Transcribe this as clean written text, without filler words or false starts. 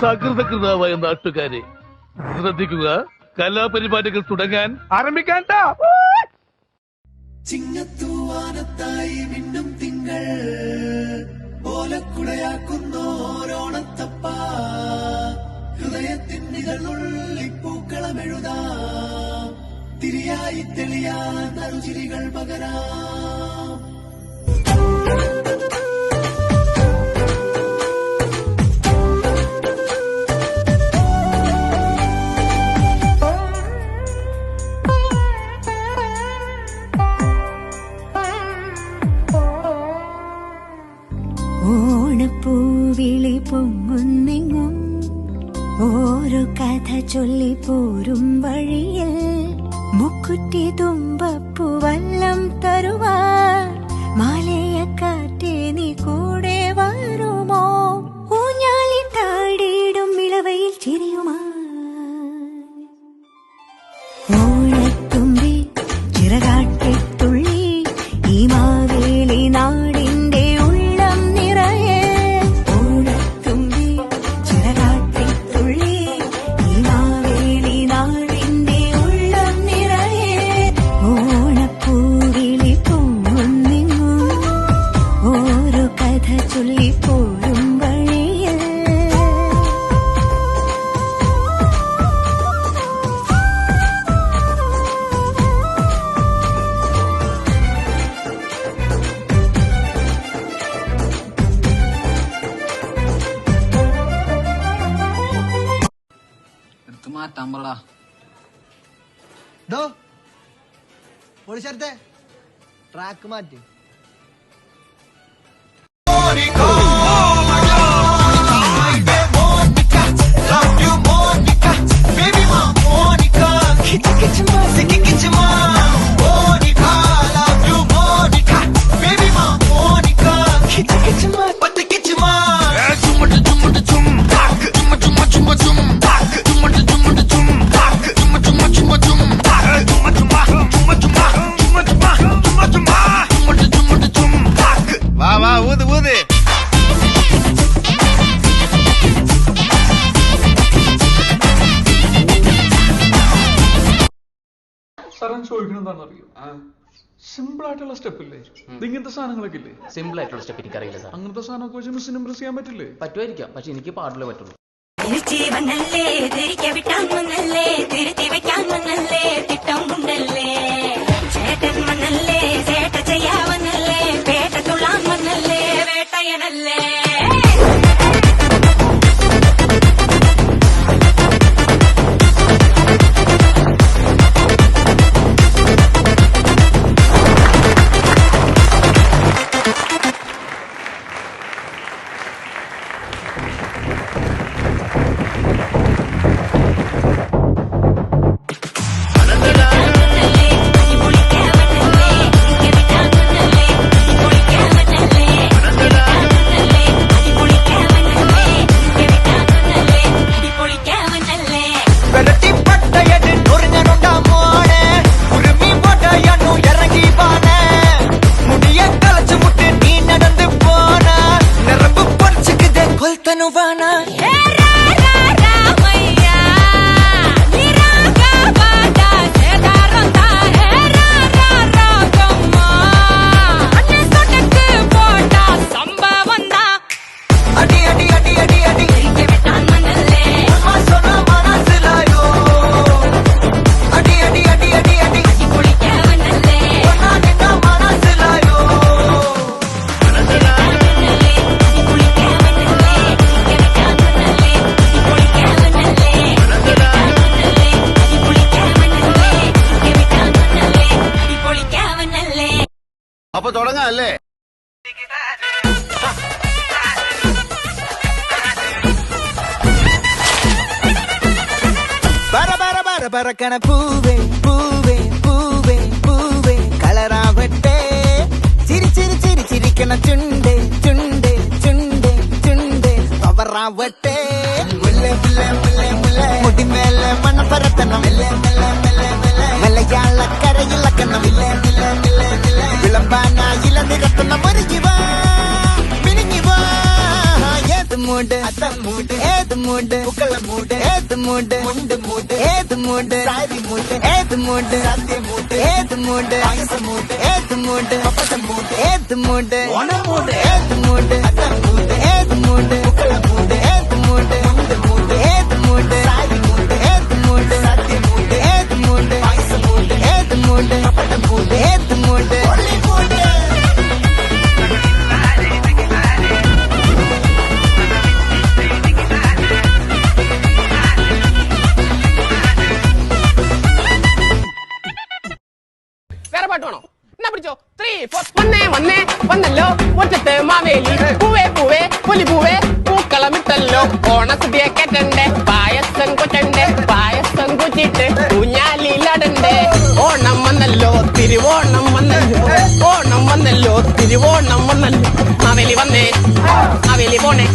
സകൃതകൃതാവായ നാട്ടുകാരെ ശ്രദ്ധിക്കുക, കലാപരിപാടികൾ തുടങ്ങാൻ ആരംഭിക്കാൻ. ചിങ്ങത്തൂവാനത്തായി മിന്നും തിങ്കൾ ഓലക്കുടയാക്കുന്നോരോണത്തപ്പ ഹൃദയത്തിൻ നിഴലുള്ളിപ്പൂക്കളമെഴുതാം തിരിയായി തെളിയാൻ നറുചിരികൾ പകരാം. ഓണപ്പൂവിളി പൊങ്ങുന്നെങ്ങും ഓരോ കഥ ചൊല്ലി പോരും വഴിയിൽ മുക്കുറ്റി തുമ്പപ്പൂവല്ലം തരുവാൻ മാലയക്കാറ്റെ നീ കൂടെ വരുമോ? ഊഞ്ഞാലി താടിയിടും ഇളവയിൽ ചിരിയുമാ ഓണത്തുമ്പി ചിറകാട്ടിത്തുള്ളി ഈ മാവേലി നാടിന്റെ ഉള്ളം നിറയെ. ഓണത്തുമ്പി ചിറകാട്ടിത്തുള്ളി ഈ മാവേലി നാടിന്റെ ഉള്ളം നിറയെ. ഓണപ്പൂവിളി പൊങ്ങുന്നെങ്ങും ഓരോ കഥ ചൊല്ലി പോരും വഴിയിൽ. മാറ്റാൻ പറടാ. പോലീസത്തെ ട്രാക്ക് മാറ്റി. സാറൻ ചോദിക്കണെന്താണെന്ന് അറിയോ? സിമ്പിൾ ആയിട്ടുള്ള സ്റ്റെപ്പ് ഇല്ലേ, ഇങ്ങനത്തെ സാധനങ്ങളൊക്കെ ഇല്ലേ? സിമ്പിൾ ആയിട്ടുള്ള സ്റ്റെപ്പ് എനിക്കറിയില്ല സാർ. അങ്ങനത്തെ സാധനമൊക്കെ വെച്ച് മിസ്സിന് ഇംപ്രസ് ചെയ്യാൻ പറ്റില്ലേ? പറ്റുമായിരിക്കാം, പക്ഷെ എനിക്ക് പാടില്ലേ പറ്റുള്ളൂ. അപ്പൊ തുടങ്ങാം അല്ലേ? പറക്കണ പൂവേ പൂവേ പൂവേ പൂവേ കളറാവട്ടെ ചിരി ചിരി ചിരി ചിരിക്കണ ചുണ്ടേ ചുണ്ടേ ചുണ്ടേ ചുണ്ടേ പവറാവട്ടെ. മുല്ലേ മുല്ലേ മുല്ലേ മുല്ലേ മുടിമേലെ മണ്ണ പരത്തണം മലയാളക്കരയിളക്കണം വിളമ്പാനായില നിരത്തണം ഒരു ജീവ മിനിഞ്ഞിവ ഏത് മൂട് അത്തം മൂട് ഏത് മൂട് പൂക്കള മൂട് ഏത് മൂട് മുണ്ട് മൂട് ഏത് മൂട് സാരി മൂട് ഏത് മൂട് സദ്യ മൂട് ഏത് മൂട് പായസം മൂട് ഏത് മൂട് പപ്പടം മൂട് ഏത് മൂട് ഓണം മൂട് ഏത് മൂട് അത്തം മൂട് ഏത് മൂട് പൂക്കള മൂട് ഏത് മൂട് മുണ്ട് മൂട് ഏത് മൂട് സാരി മൂട് ഏത് മൂട് സദ്യ മൂട് ഏത് മൂട് പായസം മൂട് ഏത് മൂട് പപ്പടം മൂട് ഏത് മൂട് മൂട് വേറെ പാട്ട് വേണോ എന്നാ പിടിച്ചോ 3 4 വന്നേ വന്നല്ലോ മുറ്റത്ത് മാവേലി പൂവേ പൂവേ പുലി പൂവേ പൂക്കളമിട്ടല്ലോ ഓണസദ്യ കേട്ടണ്ടേ പായസം കൊറ്റണ്ടേ പായസം കുറ്റിട്ട് ഊഞ്ഞാലിലടണ്ടേ ഓണം വന്നല്ലോ തിരുവോണം വന്നല്ലോ ഓണം വന്നല്ലോ തിരുവോണം വന്നല്ലോ മാവേലി വന്നേ മാവേലി പോണേ